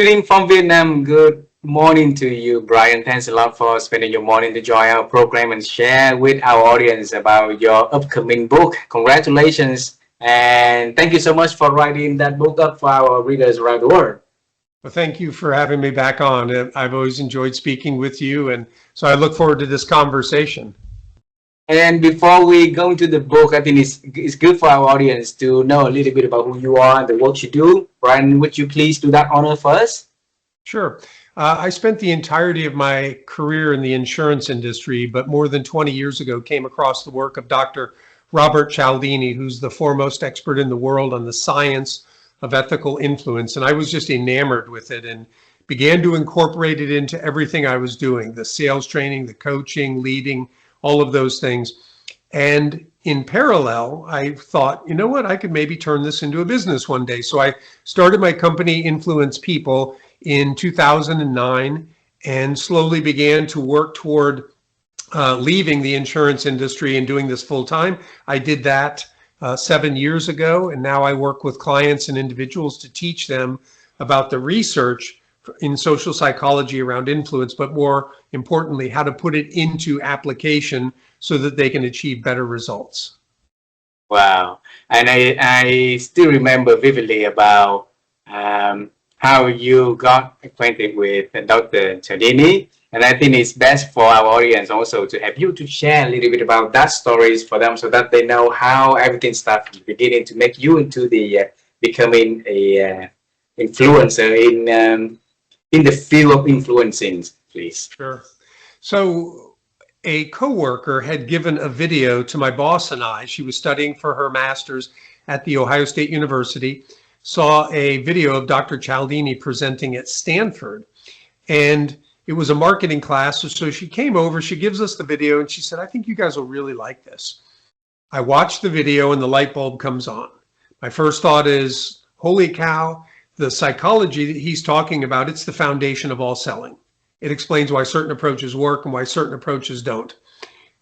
Greeting from Vietnam. Good morning to you, Brian. Thanks a lot for spending your morning to join our program and share with our audience about your upcoming book. Congratulations. And thank you so much for writing that book up for our readers around the world. Well, thank you for having me back on. I've always enjoyed speaking with you, and so I look forward to this conversation. And before we go into the book, I think it's good for our audience to know a little bit about who you are and the work you do. Brian, would you please do that honor first? Sure. I spent the entirety of my career in the insurance industry, but more than 20 years ago came across the work of Dr. Robert Cialdini, who's the foremost expert in the world on the science of ethical influence. And I was just enamored with it and began to incorporate it into everything I was doing, the sales training, the coaching, leading, all of those things. And in parallel, I thought, you know what, I could maybe turn this into a business one day. So I started my company, Influence People, in 2009 and slowly began to work toward leaving the insurance industry and doing this full time. I did that 7 years ago, and now I work with clients and individuals to teach them about the research in social psychology around influence, but more importantly, how to put it into application so that they can achieve better results. Wow. And I still remember vividly about how you got acquainted with Dr. Cialdini. And I think it's best for our audience also to have you to share a little bit about that stories for them so that they know how everything started beginning to make you into the becoming a influencer in the field of influencing, please. Sure. So a coworker had given a video to my boss and I. She was studying for her master's at the Ohio State University, saw a video of Dr. Cialdini presenting at Stanford. And it was a marketing class. So she came over, she gives us the video and she said, I think you guys will really like this. I watched the video and the light bulb comes on. My first thought is, holy cow, the psychology that he's talking about, it's the foundation of all selling. It explains why certain approaches work and why certain approaches don't.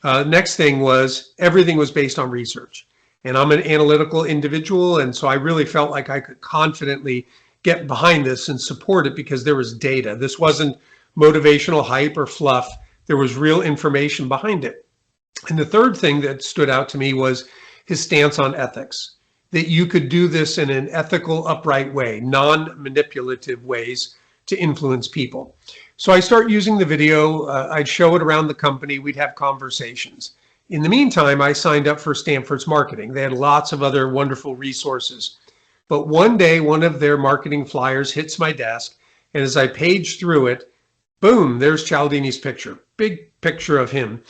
Next thing was everything was based on research. And I'm an analytical individual. And so I really felt like I could confidently get behind this and support it because there was data. This wasn't motivational hype or fluff. There was real information behind it. And the third thing that stood out to me was his stance on ethics, that you could do this in an ethical, upright way, non-manipulative ways to influence people. So I start using the video. I'd show it around the company. We'd have conversations. In the meantime, I signed up for Stanford's marketing. They had lots of other wonderful resources. But one day, one of their marketing flyers hits my desk. And as I page through it, boom, there's Cialdini's picture, big picture of him.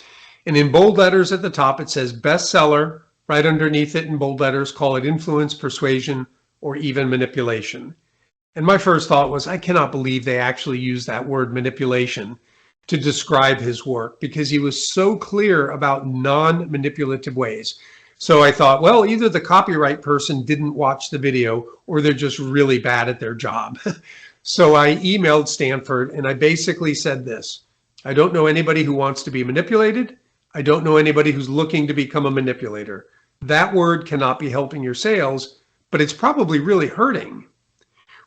And in bold letters at the top, it says bestseller. Right underneath it in bold letters, call it influence, persuasion, or even manipulation. And my first thought was, I cannot believe they actually used that word manipulation to describe his work because he was so clear about non-manipulative ways. So I thought, well, either the copyright person didn't watch the video or they're just really bad at their job. So I emailed Stanford and I basically said this: I don't know anybody who wants to be manipulated. I don't know anybody who's looking to become a manipulator. That word cannot be helping your sales, but it's probably really hurting.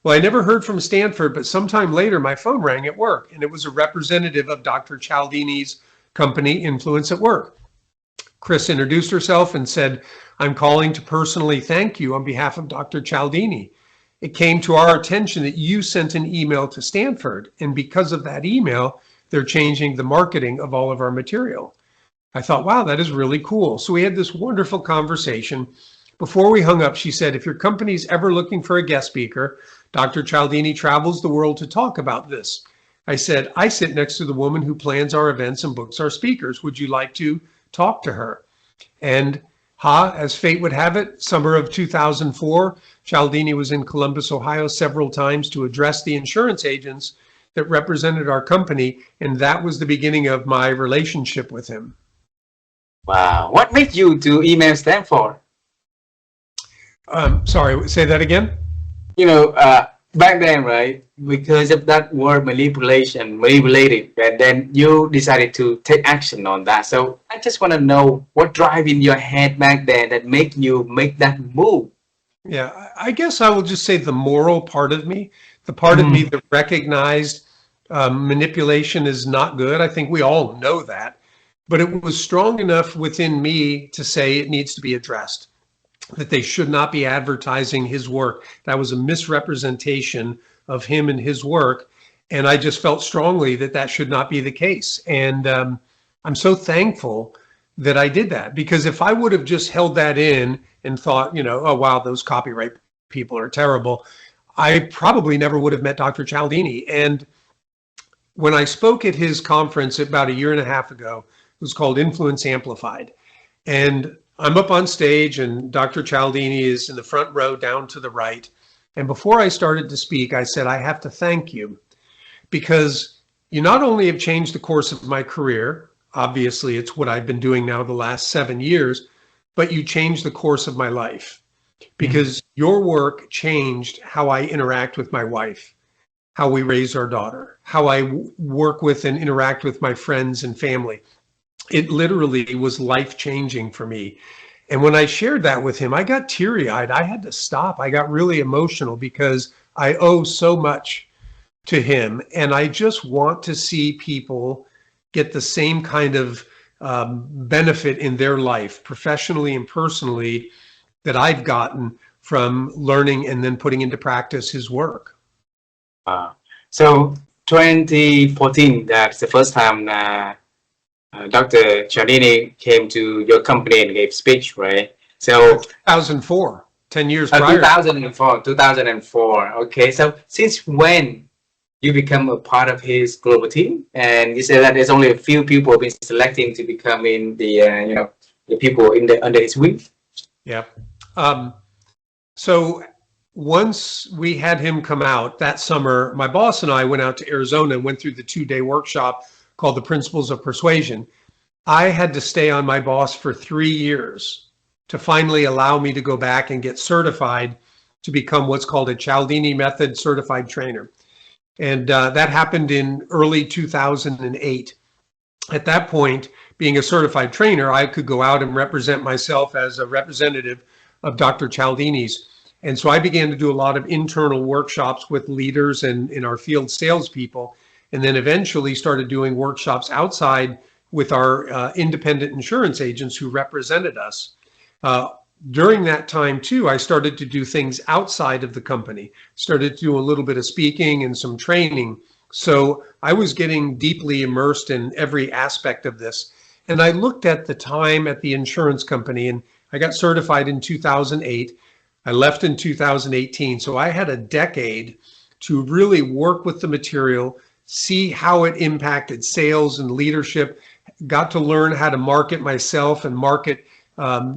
Well, I never heard from Stanford, but sometime later my phone rang at work and it was a representative of Dr. Cialdini's company, Influence at Work. Chris introduced herself and said, I'm calling to personally thank you on behalf of Dr. Cialdini. It came to our attention that you sent an email to Stanford, and because of that email, they're changing the marketing of all of our material. I thought, wow, that is really cool. So we had this wonderful conversation. Before we hung up, she said, if your company's ever looking for a guest speaker, Dr. Cialdini travels the world to talk about this. I said, I sit next to the woman who plans our events and books our speakers. Would you like to talk to her? And as fate would have it, summer of 2004, Cialdini was in Columbus, Ohio several times to address the insurance agents that represented our company. And that was the beginning of my relationship with him. Wow. What made you to email Stanford? Sorry, say that again? You know, back then, right, because of that word manipulated, and then you decided to take action on that. So I just want to know what drive in your head back then that make you make that move. Yeah, I guess I will just say the moral part of me The part of me that recognized manipulation is not good. I think we all know that. But it was strong enough within me to say it needs to be addressed, that they should not be advertising his work. That was a misrepresentation of him and his work. And I just felt strongly that that should not be the case. And I'm so thankful that I did that, because if I would have just held that in and thought, oh, wow, those copyright people are terrible, I probably never would have met Dr. Cialdini. And when I spoke at his conference about a year and a half ago, it was called Influence Amplified. And I'm up on stage and Dr. Cialdini is in the front row down to the right. And before I started to speak, I said, I have to thank you, because you not only have changed the course of my career, obviously it's what I've been doing now the last 7 years, but you changed the course of my life, because your work changed how I interact with my wife, how we raise our daughter, how I work with and interact with my friends and family. It literally was life-changing for me. And when I shared that with him, I got teary-eyed. I had to stop. I got really emotional because I owe so much to him. And I just want to see people get the same kind of benefit in their life, professionally and personally, that I've gotten from learning and then putting into practice his work. So 2014, that's the first time Dr. Cialdini came to your company and gave speech, right? So 2004, 10 years prior. 2004. Okay, so since when you become a part of his global team? And you said that there's only a few people been selecting to become in the the people in under his wing. Yeah. So once we had him come out that summer, my boss and I went out to Arizona and went through the 2-day workshop called the Principles of Persuasion. I had to stay on my boss for 3 years to finally allow me to go back and get certified to become what's called a Cialdini Method certified trainer. And that happened in early 2008. At that point, being a certified trainer, I could go out and represent myself as a representative of Dr. Cialdini's. And so I began to do a lot of internal workshops with leaders and in our field salespeople, and then eventually started doing workshops outside with our independent insurance agents who represented us. During that time too, I started to do things outside of the company, started to do a little bit of speaking and some training. So I was getting deeply immersed in every aspect of this. And I looked at the time at the insurance company, and I got certified in 2008. I left in 2018. So I had a decade to really work with the material, see how it impacted sales and leadership, got to learn how to market myself and market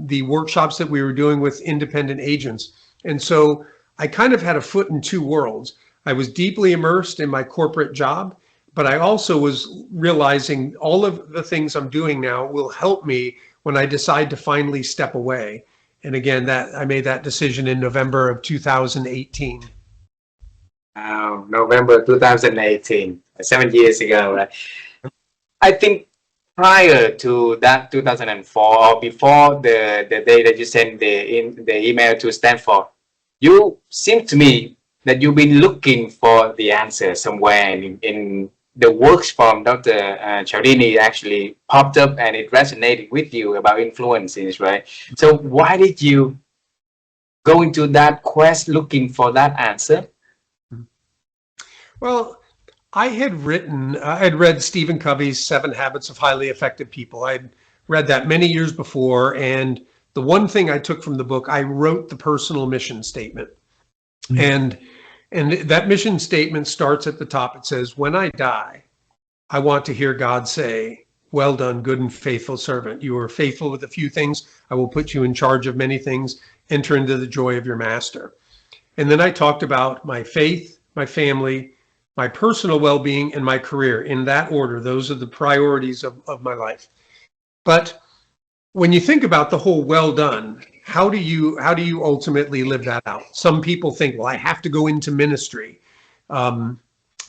the workshops that we were doing with independent agents. And so I kind of had a foot in two worlds. I was deeply immersed in my corporate job, but I also was realizing all of the things I'm doing now will help me when I decide to finally step away. And again, that I made that decision in November of 2018. November 2018, 7 years ago, right? I think prior to that 2004, or before the day that you sent the email to Stanford, you seem to me that you've been looking for the answer somewhere in the works from Dr. Cialdini actually popped up and it resonated with you about influences, right? So why did you go into that quest looking for that answer? Well, I had read Stephen Covey's 7 Habits of Highly Effective People. I'd read that many years before. And the one thing I took from the book, I wrote the personal mission statement. And that mission statement starts at the top. It says, when I die, I want to hear God say, well done, good and faithful servant. You are faithful with a few things. I will put you in charge of many things. Enter into the joy of your master. And then I talked about my faith, my family, my personal well-being, and my career. In that order, those are the priorities of my life. But when you think about the whole well done, how do you ultimately live that out? Some people think, well, I have to go into ministry. I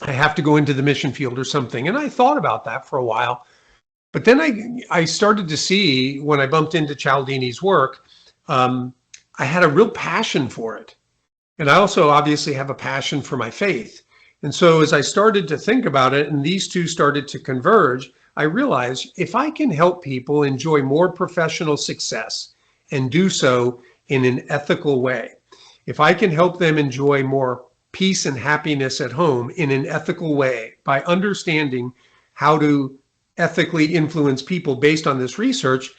have to go into the mission field or something. And I thought about that for a while. But then I started to see, when I bumped into Cialdini's work, I had a real passion for it. And I also obviously have a passion for my faith. And so as I started to think about it and these two started to converge, I realized if I can help people enjoy more professional success and do so in an ethical way, if I can help them enjoy more peace and happiness at home in an ethical way by understanding how to ethically influence people based on this research,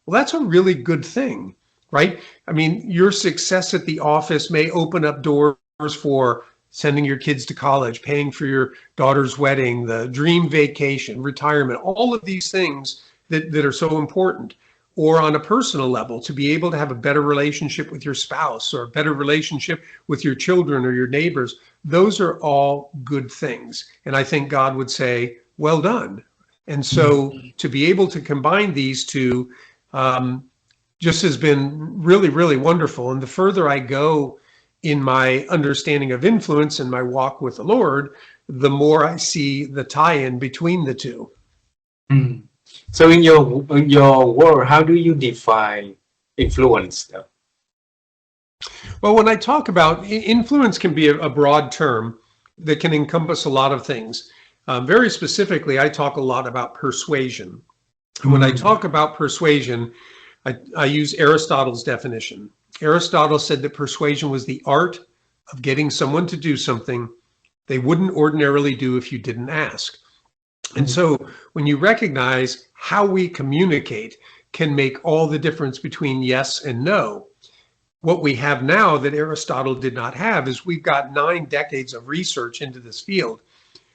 well, that's a really good thing, right? I mean, your success at the office may open up doors for sending your kids to college, paying for your daughter's wedding, the dream vacation, retirement, all of these things that are so important. Or on a personal level, to be able to have a better relationship with your spouse or a better relationship with your children or your neighbors, those are all good things. And I think God would say, well done. And so to be able to combine these two just has been really, really wonderful. And the further I go in my understanding of influence and my walk with the Lord, the more I see the tie-in between the two. Mm. So in your world, how do you define influence though? Well, when I talk about influence can be a broad term that can encompass a lot of things. Very specifically, I talk a lot about persuasion. And when I talk about persuasion, I use Aristotle's definition. Aristotle said that persuasion was the art of getting someone to do something they wouldn't ordinarily do if you didn't ask. And so when you recognize how we communicate can make all the difference between yes and no. What we have now that Aristotle did not have is we've got 9 decades of research into this field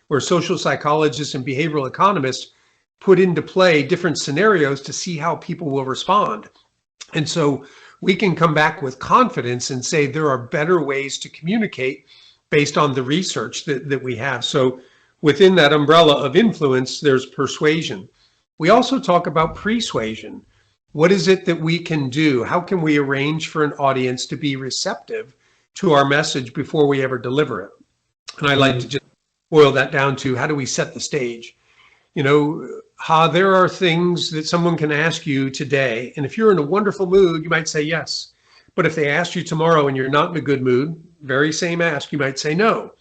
where social psychologists and behavioral economists put into play different scenarios to see how people will respond. And so we can come back with confidence and say there are better ways to communicate based on the research that we have. So within that umbrella of influence, there's persuasion. We also talk about persuasion. What is it that we can do? How can we arrange for an audience to be receptive to our message before we ever deliver it? And I like to just boil that down to how do we set the stage? You know, there are things that someone can ask you today, and if you're in a wonderful mood, you might say yes. But if they ask you tomorrow and you're not in a good mood, very same ask, you might say no.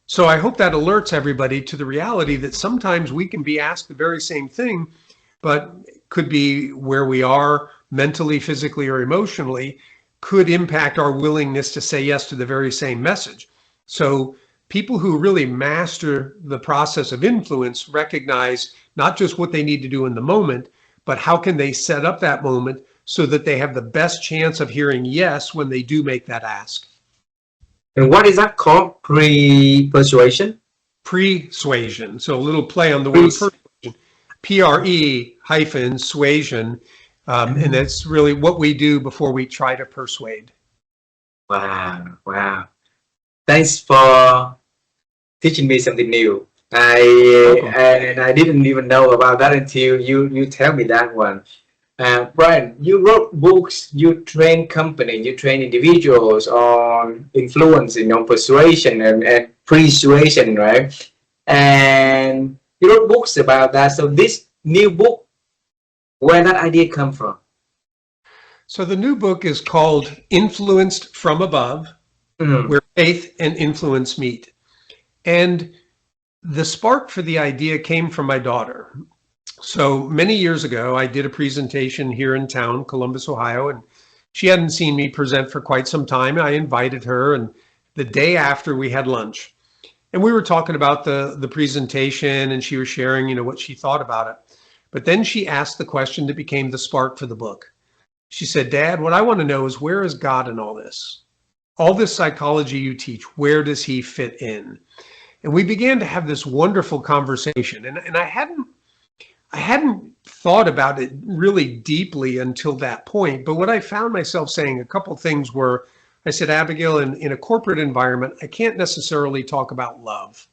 So I hope that alerts everybody to the reality that sometimes we can be asked the very same thing, but could be where we are mentally, physically, or emotionally, could impact our willingness to say yes to the very same message. So people who really master the process of influence recognize not just what they need to do in the moment, but how can they set up that moment so that they have the best chance of hearing yes when they do make that ask. And what is that called? Persuasion? Persuasion. So a little play on the word persuasion. Pre-suasion. And that's really what we do before we try to persuade. Wow, wow. Thanks for teaching me something new. I didn't even know about that until you tell me that one. Brian, you wrote books, you train companies, you train individuals on influence, on persuasion and persuasion, right? And you wrote books about that. So this new book, where that idea come from? So the new book is called Influenced from Above, where faith and influence meet. And the spark for the idea came from my daughter. So many years ago, I did a presentation here in town, Columbus, Ohio, and she hadn't seen me present for quite some time. I invited her, and the day after we had lunch. And we were talking about the presentation, and she was sharing, you know, what she thought about it. But then she asked the question that became the spark for the book. She said, "Dad, what I want to know is where is God in all this? All this psychology you teach, where does he fit in?" And we began to have this wonderful conversation. And I hadn't thought about it really deeply until that point. But what I found myself saying, a couple things were, I said, Abigail, in a corporate environment, I can't necessarily talk about love.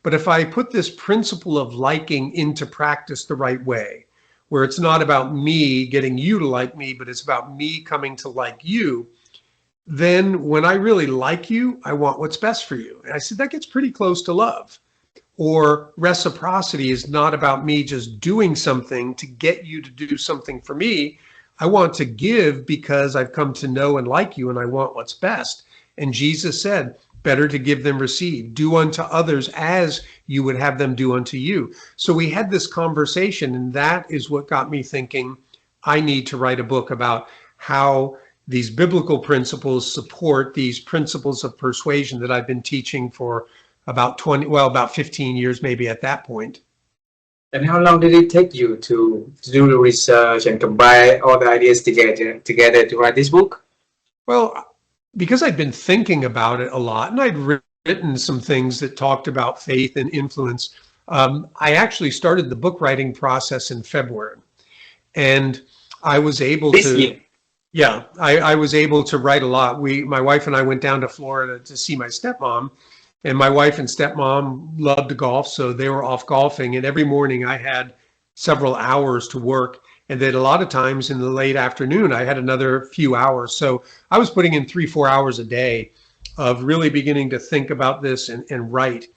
But if I put this principle of liking into practice the right way, where it's not about me getting you to like me, but it's about me coming to like you, then when I really like you, I want what's best for you. And I said, that gets pretty close to love. Or reciprocity is not about me just doing something to get you to do something for me. I want to give because I've come to know and like you, and I want what's best. And Jesus said, better to give than receive. Do unto others as you would have them do unto you. So we had this conversation, and that is what got me thinking, I need to write a book about how these biblical principles support these principles of persuasion that I've been teaching for about 15 years, maybe at that point. And how long did it take you to do the research and combine all the ideas together to write this book? Well, because I'd been thinking about it a lot, and I'd written some things that talked about faith and influence, I actually started the book writing process in February. And I was able This to, year. yeah, I was able to write a lot. My wife and I went down to Florida to see my stepmom, and my wife and stepmom loved to golf, so they were off golfing. And every morning I had several hours to work. And then a lot of times in the late afternoon, I had another few hours. So I was putting in 3-4 hours a day of really beginning to think about this and write.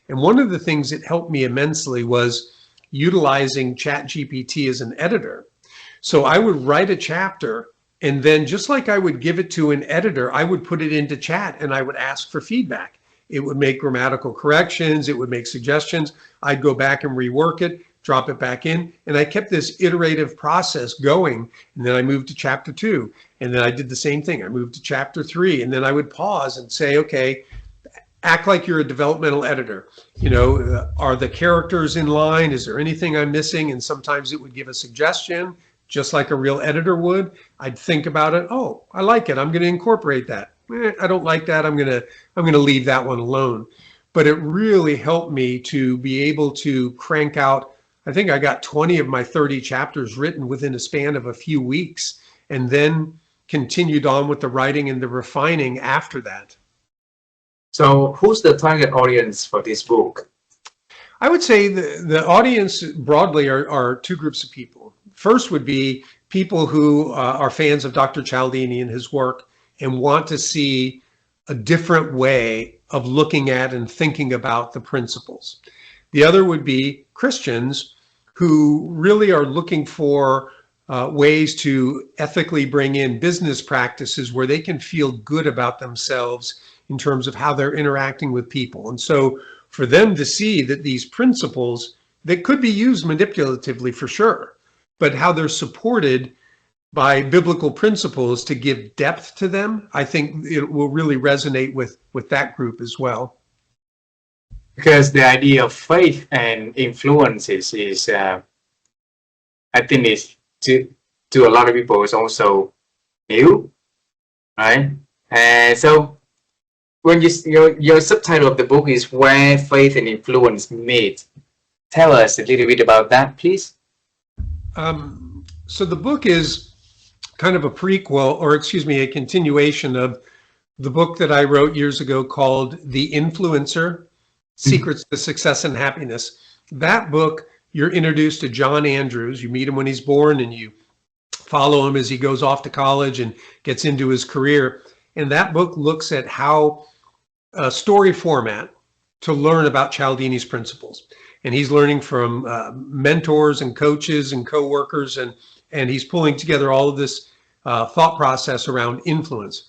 And one of the things that helped me immensely was utilizing ChatGPT as an editor. So I would write a chapter, and then just like I would give it to an editor, I would put it into chat and I would ask for feedback. It would make grammatical corrections. It would make suggestions. I'd go back and rework it, drop it back in. And I kept this iterative process going. And then I moved to chapter 2. And then I did the same thing. I moved to chapter 3. And then I would pause and say, okay, act like you're a developmental editor. You know, are the characters in line? Is there anything I'm missing? And sometimes it would give a suggestion, just like a real editor would. I'd think about it. Oh, I like it. I'm going to incorporate that. I don't like that. I'm going to leave that one alone. But it really helped me to be able to crank out. I think I got 20 of my 30 chapters written within a span of a few weeks, and then continued on with the writing and the refining after that. So who's the target audience for this book? I would say the audience broadly are two groups of people. First would be people who are fans of Dr. Cialdini and his work and want to see a different way of looking at and thinking about the principles. The other would be Christians who really are looking for ways to ethically bring in business practices where they can feel good about themselves in terms of how they're interacting with people. And so for them to see that these principles that could be used manipulatively for sure, but how they're supported by biblical principles to give depth to them, I think it will really resonate with that group as well. Because the idea of faith and influences is, I think, is to a lot of people is also new, right? And so when your subtitle of the book is Where Faith and Influence Meet, tell us a little bit about that, please. So the book is kind of a prequel, or excuse me, a continuation of the book that I wrote years ago called The Influencer: Secrets to Success and Happiness. That book, you're introduced to John Andrews. You meet him when he's born and you follow him as he goes off to college and gets into his career. And that book looks at how a story format to learn about Cialdini's principles. And he's learning from mentors and coaches and coworkers, and he's pulling together all of this thought process around influence.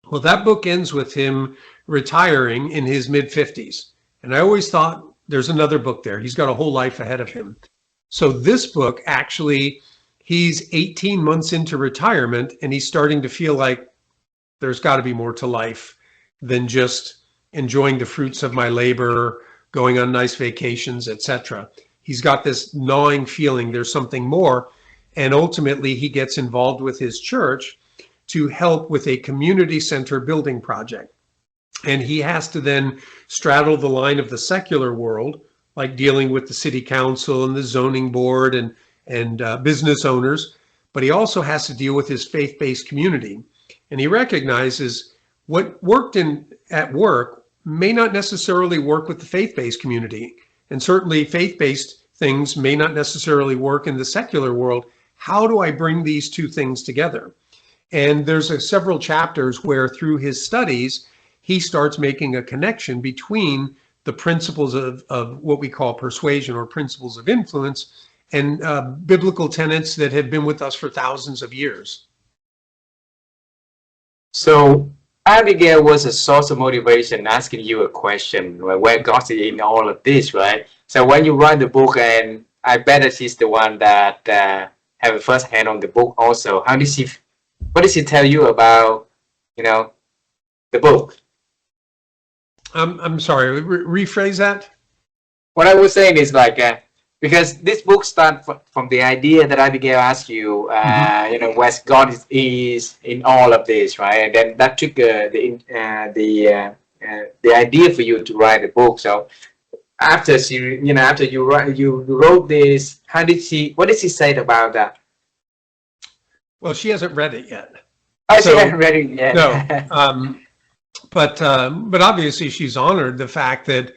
Well, that book ends with him retiring in his mid-50s. And I always thought there's another book there. He's got a whole life ahead of him. So this book, actually, he's 18 months into retirement, and he's starting to feel like there's got to be more to life than just enjoying the fruits of my labor, going on nice vacations, etc. He's got this gnawing feeling there's something more. And ultimately, he gets involved with his church to help with a community center building project. And he has to then straddle the line of the secular world, like dealing with the city council and the zoning board and business owners. But he also has to deal with his faith-based community. And he recognizes what worked at work may not necessarily work with the faith-based community. And certainly faith-based things may not necessarily work in the secular world. How do I bring these two things together? And there's several chapters where through his studies, he starts making a connection between the principles of what we call persuasion or principles of influence and biblical tenets that have been with us for thousands of years. So Abigail was a source of motivation asking you a question, where God is in all of this, right? So when you write the book, and I bet that she's the one that have a first hand on the book also. What did she tell you about, you know, the book? I'm sorry, rephrase that. What I was saying is like, because this book starts from the idea that Abigail asked you, Mhm. where God is in all of this, right? And then that triggered the idea for you to write a book. So after you wrote this, what did she say about that? Well, she hasn't read it yet. Oh, she So hadn't read it no, yet. but obviously she's honored the fact that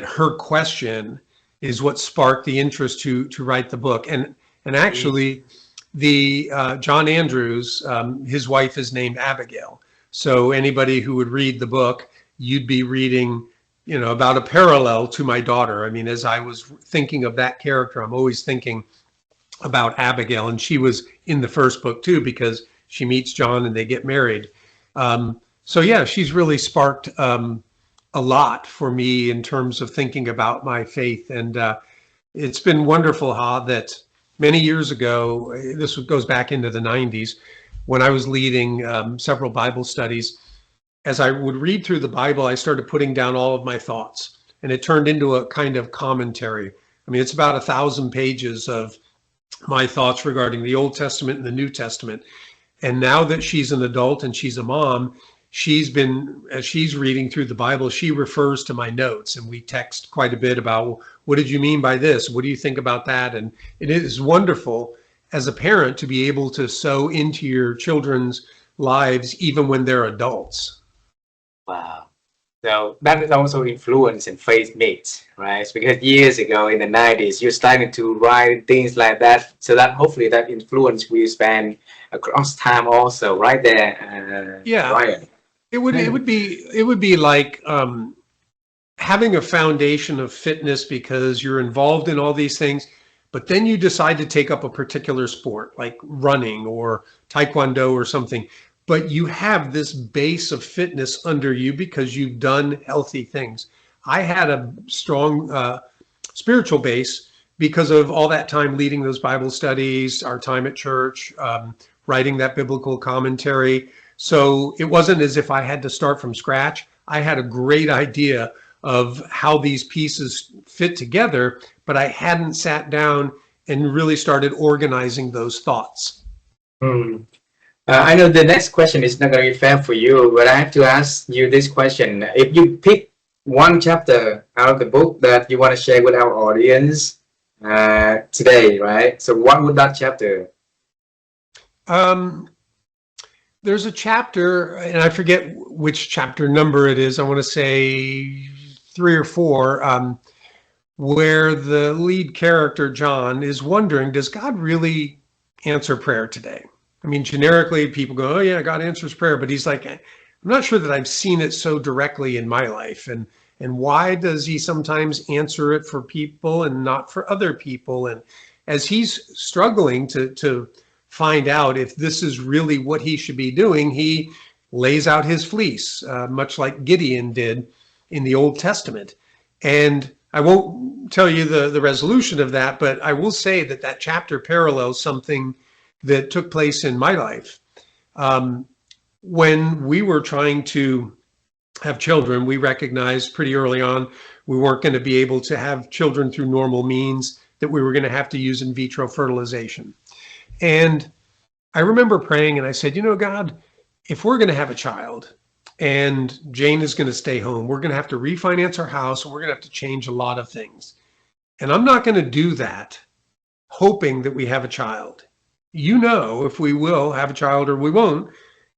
her question is what sparked the interest to write the book. And actually, the John Andrews, his wife is named Abigail. So anybody who would read the book, you'd be reading, about a parallel to my daughter. I mean, as I was thinking of that character, I'm always thinking about Abigail, and she was in the first book too, because she meets John and they get married. So yeah, she's really sparked a lot for me in terms of thinking about my faith. And it's been wonderful, that many years ago, this goes back into the 90s, when I was leading several Bible studies. As I would read through the Bible, I started putting down all of my thoughts, and it turned into a kind of commentary. I mean, it's about 1,000 pages of my thoughts regarding the Old Testament and the New Testament. And now that she's an adult and she's a mom, as she's reading through the Bible, she refers to my notes, and we text quite a bit about, what did you mean by this? What do you think about that? And it is wonderful as a parent to be able to sow into your children's lives, even when they're adults. Wow. So that is also influence and faith meets, right? Because years ago in the 90s, you're starting to write things like that. So that hopefully that influence will span across time also, right there, Yeah, Brian. it would be like having a foundation of fitness because you're involved in all these things, but then you decide to take up a particular sport like running or taekwondo or something. But you have this base of fitness under you because you've done healthy things. I had a strong spiritual base because of all that time leading those Bible studies, our time at church, writing that biblical commentary. So it wasn't as if I had to start from scratch. I had a great idea of how these pieces fit together, but I hadn't sat down and really started organizing those thoughts. Hmm. I know the next question is not going to be fair for you, but I have to ask you this question. If you pick one chapter out of the book that you want to share with our audience today, right? So what would that chapter? Um, there's a chapter, and I forget which chapter number it is. I want to say 3 or 4, where the lead character, John, is wondering, does God really answer prayer today? I mean, generically, people go, oh, yeah, God answers prayer. But he's like, I'm not sure that I've seen it so directly in my life. And why does he sometimes answer it for people and not for other people? And as he's struggling to find out if this is really what he should be doing, he lays out his fleece, much like Gideon did in the Old Testament. And I won't tell you the resolution of that, but I will say that chapter parallels something that took place in my life. When we were trying to have children, we recognized pretty early on we weren't going to be able to have children through normal means, that we were going to have to use in vitro fertilization. And I remember praying and I said, God, if we're going to have a child and Jane is going to stay home, we're going to have to refinance our house and we're going to have to change a lot of things. And I'm not going to do that hoping that we have a child. If we will have a child or we won't.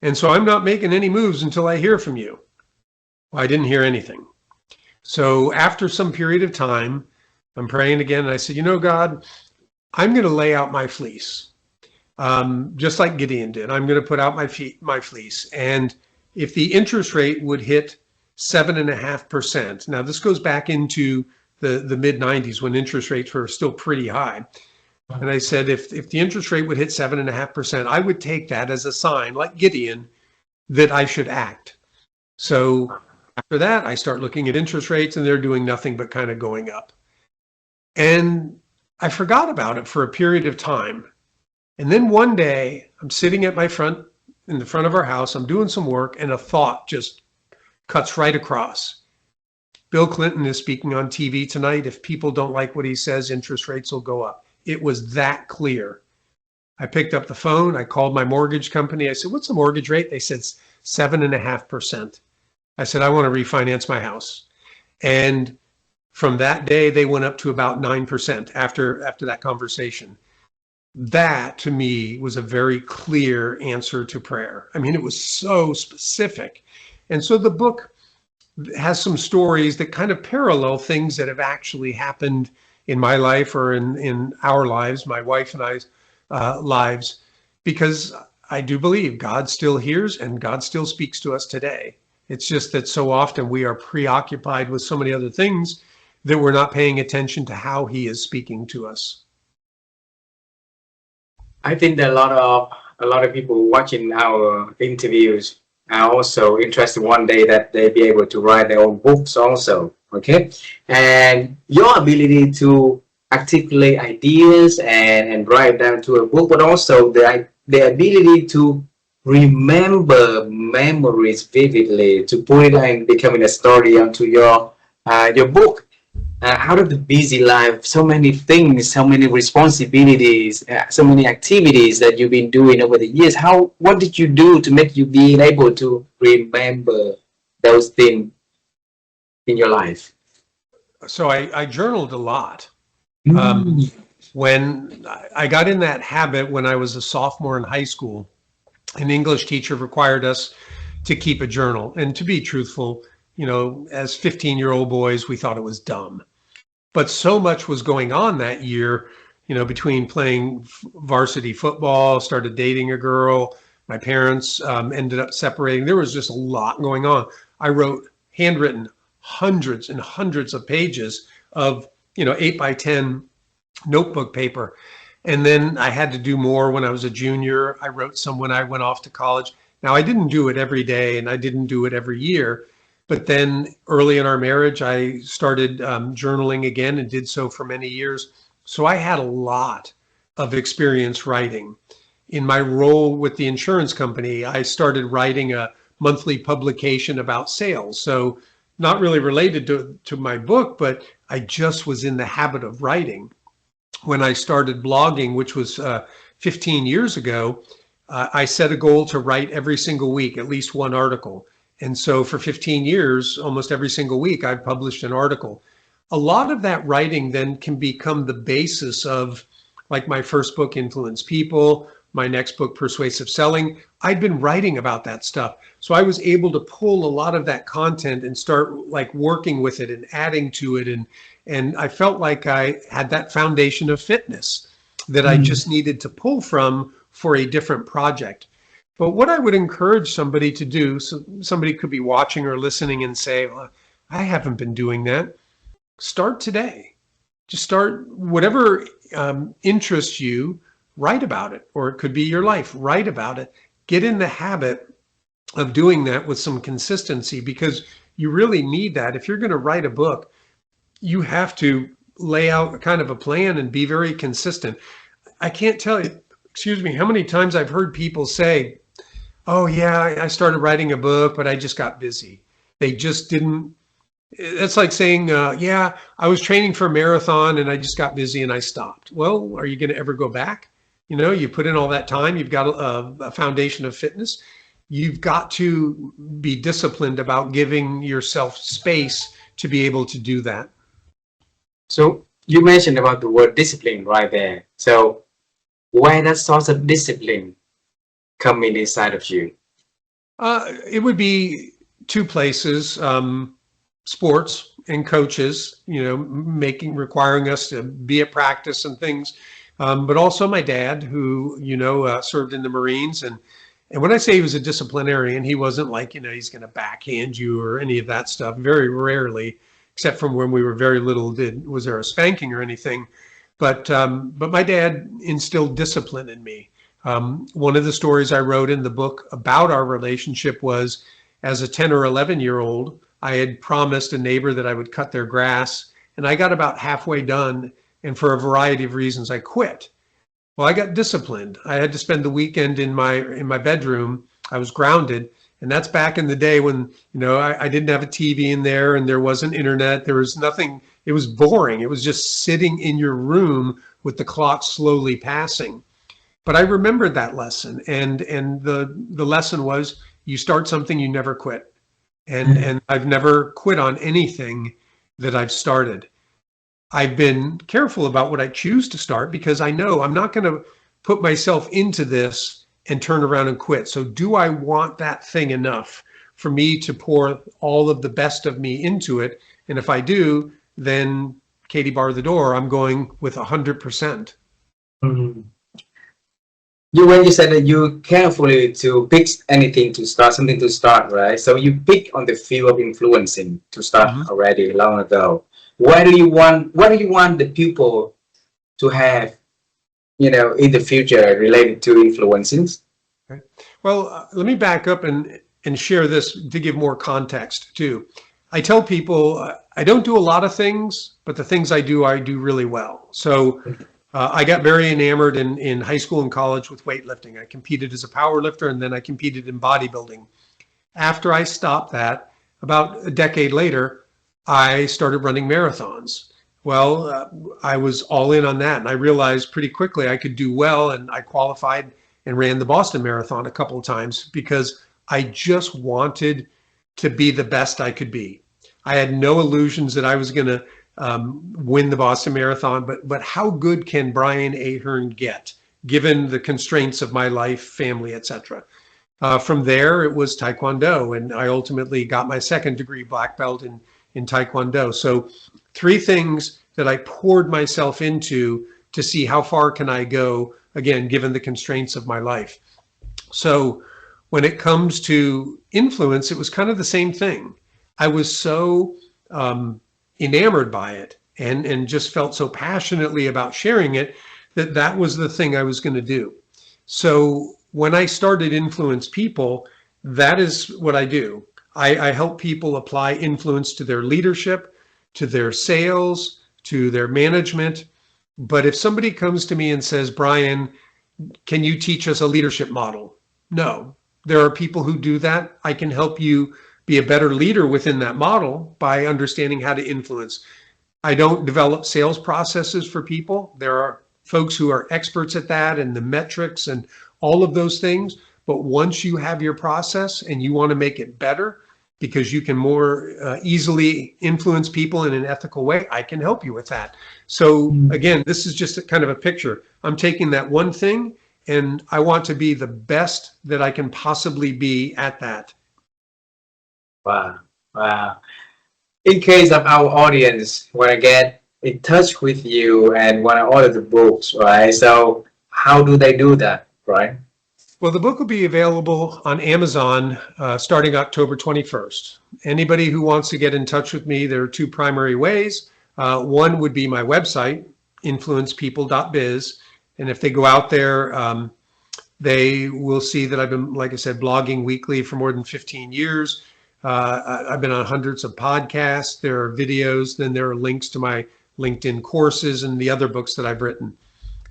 And so I'm not making any moves until I hear from you. Well, I didn't hear anything. So after some period of time, I'm praying again. And I said, God, I'm going to lay out my fleece. Just like Gideon did. I'm going to put out my fleece. And if the interest rate would hit 7.5%, now this goes back into the mid 90s when interest rates were still pretty high. And I said, if the interest rate would hit 7.5%, I would take that as a sign, like Gideon, that I should act. So after that, I start looking at interest rates and they're doing nothing but kind of going up. And I forgot about it for a period of time. And then one day I'm sitting at in the front of our house, I'm doing some work, and a thought just cuts right across. Bill Clinton is speaking on TV tonight. If people don't like what he says, interest rates will go up. It was that clear. I picked up the phone. I called my mortgage company. I said, what's the mortgage rate? They said 7.5%. I said, I want to refinance my house. And from that day, they went up to about 9% after that conversation. That to me was a very clear answer to prayer. I mean, it was so specific. And so the book has some stories that kind of parallel things that have actually happened in my life or in our lives, my wife and I's lives, because I do believe God still hears and God still speaks to us today. It's just that so often we are preoccupied with so many other things that we're not paying attention to how he is speaking to us. I think that a lot of people watching our interviews are also interested one day that they be able to write their own books also. Okay, and your ability to articulate ideas and write down to a book, but also the ability to remember memories vividly, to put it and becoming a story onto your book. Out of the busy life, so many things, so many responsibilities, so many activities that you've been doing over the years. What did you do to make you being able to remember those things in your life? So I journaled a lot. Mm. When I got in that habit when I was a sophomore in high school, an English teacher required us to keep a journal. And to be truthful, as 15-year-old boys, we thought it was dumb. But so much was going on that year, between playing varsity football, started dating a girl, my parents ended up separating. There was just a lot going on. I wrote handwritten hundreds and hundreds of pages of, 8x10 notebook paper. And then I had to do more when I was a junior. I wrote some when I went off to college. Now, I didn't do it every day and I didn't do it every year. But then early in our marriage, I started journaling again and did so for many years. So I had a lot of experience writing. In my role with the insurance company, I started writing a monthly publication about sales. So not really related to my book, but I just was in the habit of writing. When I started blogging, which was 15 years ago, I set a goal to write every single week, at least one article. And so for 15 years, almost every single week, I've published an article. A lot of that writing then can become the basis of, like, my first book, Influence People, my next book, Persuasive Selling. I'd been writing about that stuff. So I was able to pull a lot of that content and start working with it and adding to it. And I felt like I had that foundation of fitness that I just needed to pull from for a different project. But what I would encourage somebody to do, so somebody could be watching or listening and say, well, I haven't been doing that. Start today. Just start whatever interests you, write about it, or it could be your life, write about it. Get in the habit of doing that with some consistency, because you really need that. If you're going to write a book, you have to lay out kind of a plan and be very consistent. I can't tell you, how many times I've heard people say, oh yeah, I started writing a book, but I just got busy. They just didn't. That's like saying, yeah, I was training for a marathon and I just got busy and I stopped. Well, are you going to ever go back? You put in all that time, you've got a foundation of fitness. You've got to be disciplined about giving yourself space to be able to do that. So you mentioned about the word discipline right there. So where that source of discipline coming inside of you? It would be two places, sports and coaches, requiring us to be at practice and things. But also my dad, who, served in the Marines. And when I say he was a disciplinarian, he wasn't like, he's going to backhand you or any of that stuff. Very rarely, except from when we were very little, was there a spanking or anything. But my dad instilled discipline in me. One of the stories I wrote in the book about our relationship was, as a 10 or 11-year-old, I had promised a neighbor that I would cut their grass, and I got about halfway done, and for a variety of reasons, I quit. Well, I got disciplined. I had to spend the weekend in my bedroom. I was grounded, and that's back in the day when, I didn't have a TV in there, and there wasn't internet. There was nothing. It was boring. It was just sitting in your room with the clock slowly passing. But I remembered that lesson, and the lesson was, you start something, you never quit. And I've never quit on anything that I've started. I've been careful about what I choose to start, because I know I'm not going to put myself into this and turn around and quit. So do I want that thing enough for me to pour all of the best of me into it? And if I do, then Katie, bar the door, I'm going with 100%. Mm-hmm. When you said that you carefully to pick anything to start, something to start, right? So you pick on the field of influencing to start already long ago. What do you want the people to have, in the future related to influencing? Okay. Well, let me back up and share this to give more context too. I tell people I don't do a lot of things, but the things I do really well. So I got very enamored in high school and college with weightlifting. I competed as a power lifter, and then I competed in bodybuilding. After I stopped that, about a decade later, I started running marathons. Well, I was all in on that, and I realized pretty quickly I could do well, and I qualified and ran the Boston Marathon a couple of times because I just wanted to be the best I could be. I had no illusions that I was going to win the Boston Marathon, but how good can Brian Ahearn get, given the constraints of my life, family, etc.? From there, it was Taekwondo, and I ultimately got my second degree black belt in Taekwondo. So 3 things that I poured myself into to see how far can I go, again, given the constraints of my life. So when it comes to influence, it was kind of the same thing. I was so enamored by it and just felt so passionately about sharing it that was the thing I was going to do. So when I started Influence People, that is what I do. I help people apply influence to their leadership, to their sales, to their management. But if somebody comes to me and says, Brian, can you teach us a leadership model? No, there are people who do that. I can help you be a better leader within that model by understanding how to influence. I don't develop sales processes for people. There are folks who are experts at that and the metrics and all of those things. But once you have your process and you want to make it better because you can more easily influence people in an ethical way, I can help you with that. So again, this is just a kind of a picture. I'm taking that one thing and I want to be the best that I can possibly be at that. Wow. Wow. In case of our audience want to get in touch with you and want to order the books, right? So how do they do that, right? Well, the book will be available on Amazon starting October 21st. Anybody who wants to get in touch with me, there are 2 primary ways. One would be my website, influencepeople.biz. And if they go out there, they will see that I've been, like I said, blogging weekly for more than 15 years. I've been on hundreds of podcasts. There are videos. Then there are links to my LinkedIn courses and the other books that I've written.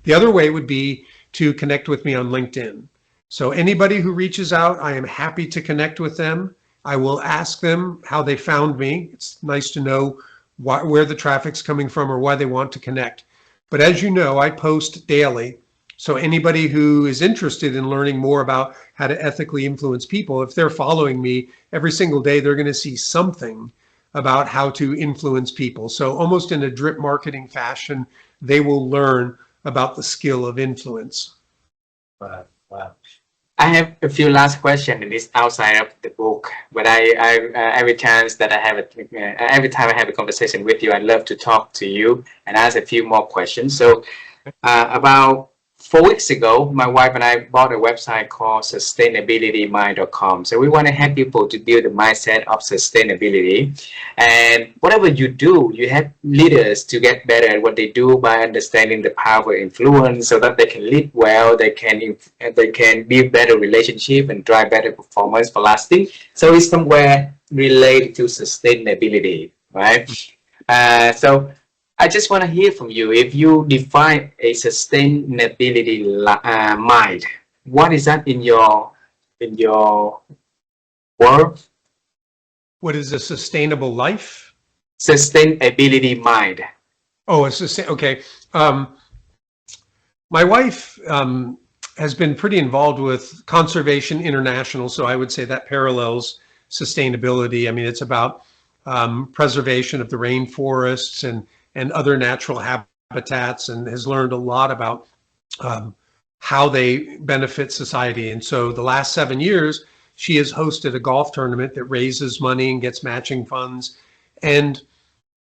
The other way would be to connect with me on LinkedIn. So anybody who reaches out, I am happy to connect with them. I will ask them how they found me. It's nice to know where the traffic's coming from or why they want to connect. But as you know, I post daily. So anybody who is interested in learning more about how to ethically influence people, if they're following me every single day, they're going to see something about how to influence people. So almost in a drip marketing fashion, they will learn about the skill of influence. Wow. Wow. I have a few last questions, and it's outside of the book. But every chance that I have, every time I have a conversation with you, I love to talk to you and ask a few more questions. So about 4 weeks ago, my wife and I bought a website called sustainabilitymind.com. So we want to help people to build the mindset of sustainability. And whatever you do, you help leaders to get better at what they do by understanding the power of influence so that they can lead well, they can build better relationship and drive better performance for lasting. So it's somewhere related to sustainability, right? So I just want to hear from you. If you define a sustainability mind, what is that in your world? What is a sustainable life? Sustainability mind. Oh, it's okay. My wife has been pretty involved with Conservation International, so I would say that parallels sustainability. I mean, it's about preservation of the rainforests and other natural habitats, and has learned a lot about how they benefit society. And so the last 7 years, she has hosted a golf tournament that raises money and gets matching funds. And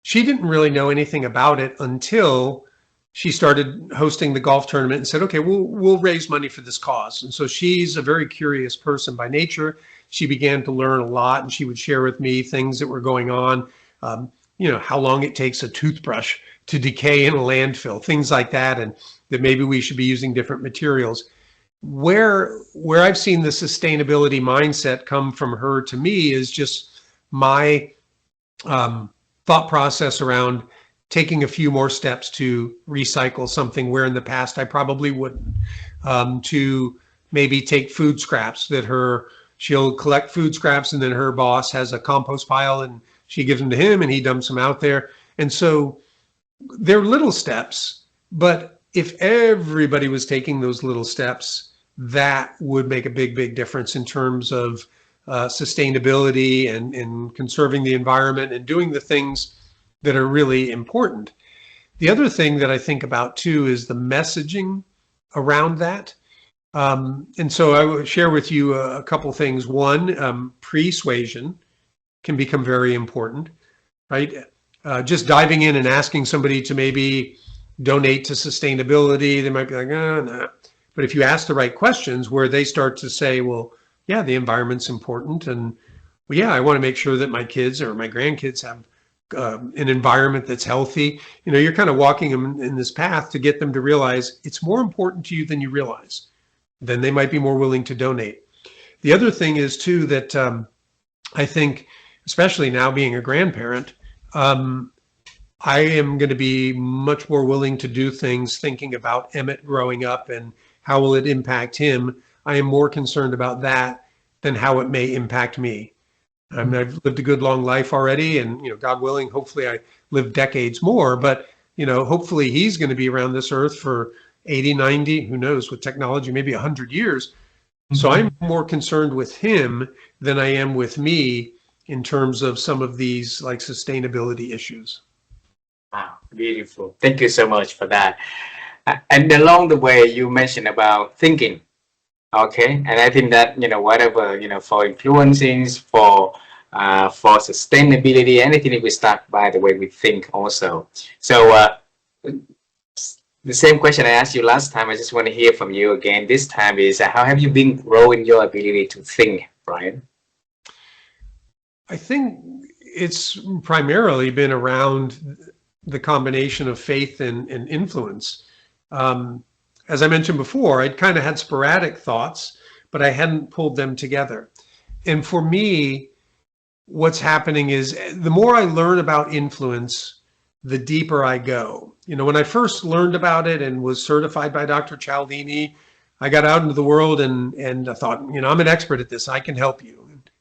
she didn't really know anything about it until she started hosting the golf tournament and said, okay, we'll raise money for this cause. And so she's a very curious person by nature. She began to learn a lot, and she would share with me things that were going on. How long it takes a toothbrush to decay in a landfill, things like that, and that maybe we should be using different materials. Where I've seen the sustainability mindset come from her to me is just my thought process around taking a few more steps to recycle something where in the past I probably wouldn't. To maybe take food scraps that she'll collect food scraps, and then her boss has a compost pile and she gives them to him and he dumps them out there. And so they're little steps, but if everybody was taking those little steps, that would make a big difference in terms of sustainability and conserving the environment and doing the things that are really important. The other thing that I think about too is the messaging around that. And so I will share with you a couple things. One, persuasion can become very important, right? Just diving in and asking somebody to maybe donate to sustainability, they might be like, oh, no. But if you ask the right questions where they start to say, well, yeah, the environment's important, and well, yeah, I want to make sure that my kids or my grandkids have an environment that's healthy. You're kind of walking them in this path to get them to realize it's more important to you than you realize. Then they might be more willing to donate. The other thing is too that I think, especially now being a grandparent, I am going to be much more willing to do things thinking about Emmett growing up and how will it impact him. I am more concerned about that than how it may impact me. I mean, I've lived a good long life already, and God willing, hopefully I live decades more, but hopefully he's going to be around this earth for 80, 90, who knows, with technology, maybe 100 years. Mm-hmm. So I'm more concerned with him than I am with me in terms of some of these like sustainability issues. Wow, beautiful. Thank you so much for that. And along the way, you mentioned about thinking. Okay, and I think that whatever for influencing, for sustainability, anything we start by the way we think also. So the same question I asked you last time, I just want to hear from you again. This time is how have you been growing your ability to think, Brian? I think it's primarily been around the combination of faith and influence. As I mentioned before, I'd kind of had sporadic thoughts, but I hadn't pulled them together. And for me, what's happening is the more I learn about influence, the deeper I go. When I first learned about it and was certified by Dr. Cialdini, I got out into the world and I thought, I'm an expert at this. I can help you.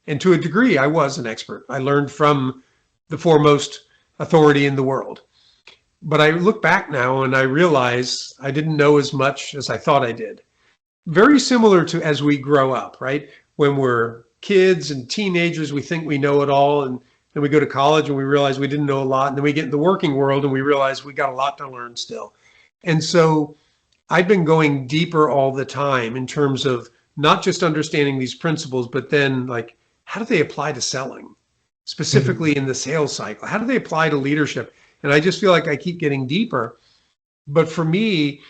And to a degree, I was an expert. I learned from the foremost authority in the world. But I look back now and I realize I didn't know as much as I thought I did. Very similar to as we grow up, right? When we're kids and teenagers, we think we know it all. And then we go to college and we realize we didn't know a lot. And then we get in the working world and we realize we got a lot to learn still. And so I've been going deeper all the time in terms of not just understanding these principles, but then like, how do they apply to selling? Specifically in the sales cycle? How do they apply to leadership? And I just feel like I keep getting deeper. But for me,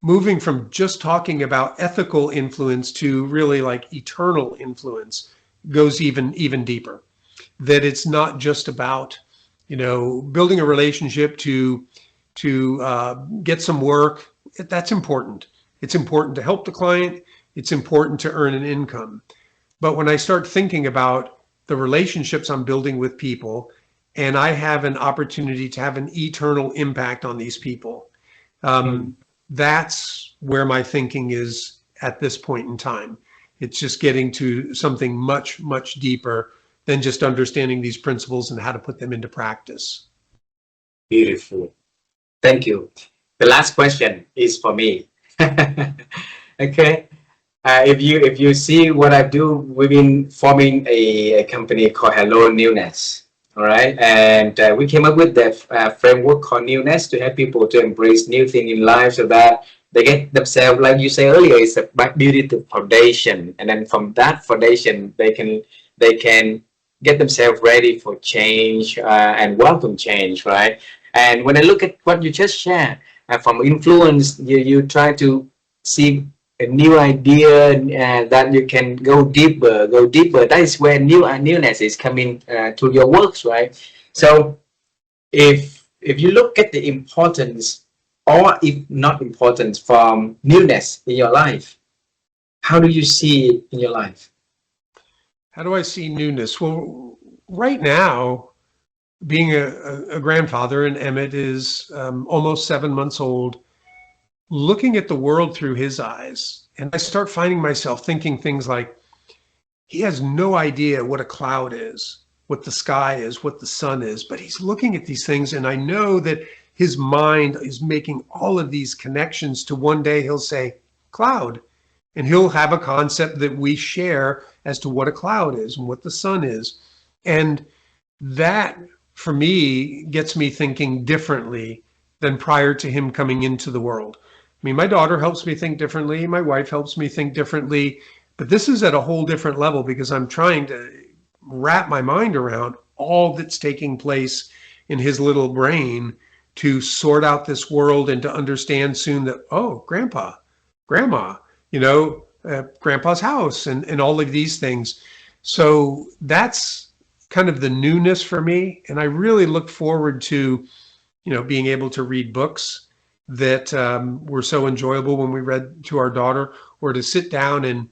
moving from just talking about ethical influence to really like eternal influence goes even deeper. That it's not just about, building a relationship to get some work. That's important. It's important to help the client. It's important to earn an income. But when I start thinking about the relationships I'm building with people, and I have an opportunity to have an eternal impact on these people, Mm. that's where my thinking is at this point in time. It's just getting to something much, much deeper than just understanding these principles and how to put them into practice. Beautiful. Thank you. The last question is for me. Okay. If you see what I do, we've been forming a company called helloNEWNESS. All right, and we came up with the framework called NEWNESS to help people to embrace new things in life, so that they get themselves, like you say earlier, it's about beauty the foundation, and then from that foundation, they can get themselves ready for change and welcome change, right? And when I look at what you just shared, from influence, you try to see a new idea that you can go deeper, go deeper. That is where newness is coming to your works, right? So if you look at the importance, or if not importance, from newness in your life, how do you see it in your life? How do I see newness? Well, right now, being a grandfather, and Emmett is almost 7 months old, looking at the world through his eyes. And I start finding myself thinking things like, he has no idea what a cloud is, what the sky is, what the sun is, but he's looking at these things. And I know that his mind is making all of these connections to one day he'll say, cloud. And he'll have a concept that we share as to what a cloud is and what the sun is. And that, for me, gets me thinking differently than prior to him coming into the world. I mean, my daughter helps me think differently. My wife helps me think differently. But this is at a whole different level because I'm trying to wrap my mind around all that's taking place in his little brain to sort out this world and to understand soon that, oh, grandpa, grandma, grandpa's house and all of these things. So that's kind of the newness for me. And I really look forward to, being able to read books that were so enjoyable when we read to our daughter, or to sit down and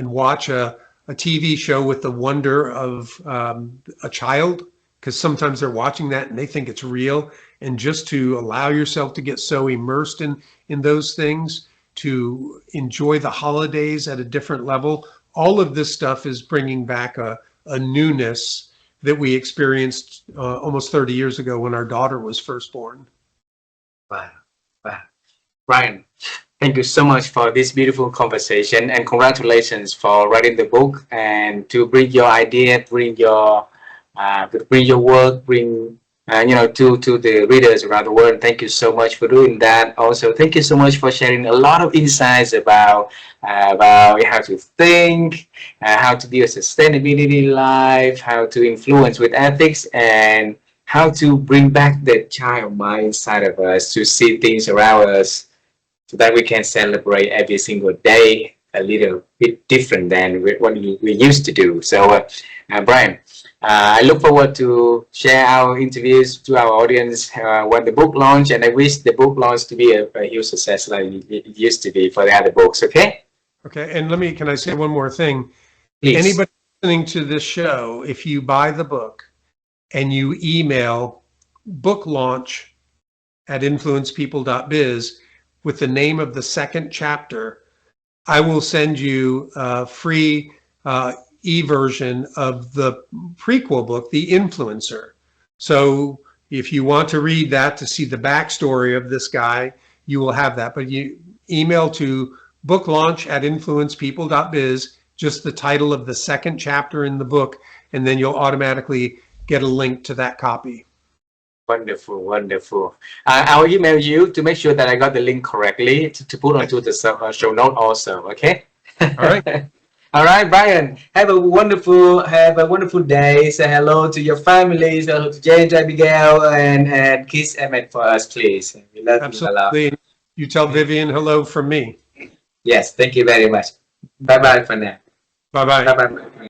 watch a TV show with the wonder of a child, because sometimes they're watching that and they think it's real. And just to allow yourself to get so immersed in those things, to enjoy the holidays at a different level, all of this stuff is bringing back a newness that we experienced almost 30 years ago when our daughter was first born. Wow. Wow. Brian, thank you so much for this beautiful conversation, and congratulations for writing the book and to bring your idea, bring your work, bring to the readers around the world. Thank you so much for doing that. Also, thank you so much for sharing a lot of insights about how to think, how to build sustainability life, how to influence with ethics, and how to bring back the child mind inside of us to see things around us, so that we can celebrate every single day a little bit different than what we used to do. So, Brian, I look forward to share our interviews to our audience when the book launch, and I wish the book launch to be a huge success like it used to be for the other books. Okay? Okay. And can I say one more thing? Please. Anybody listening to this show, if you buy the book and you email booklaunch@influencepeople.biz with the name of the second chapter, I will send you a free e-version of the prequel book, The Influencer. So if you want to read that to see the backstory of this guy, you will have that. But you email to booklaunch@influencepeople.biz, just the title of the second chapter in the book, and then you'll automatically get a link to that copy. Wonderful, wonderful. I'll email you to make sure that I got the link correctly to put onto the show note also. Okay. All right. All right, Brian. Have a wonderful day. Say hello to your family. Say hello to James, Abigail, and kiss Emmett for us, please. We love you a lot. Absolutely. You tell Vivian hello from me. Yes, thank you very much. Bye bye for now. Bye bye. Bye bye.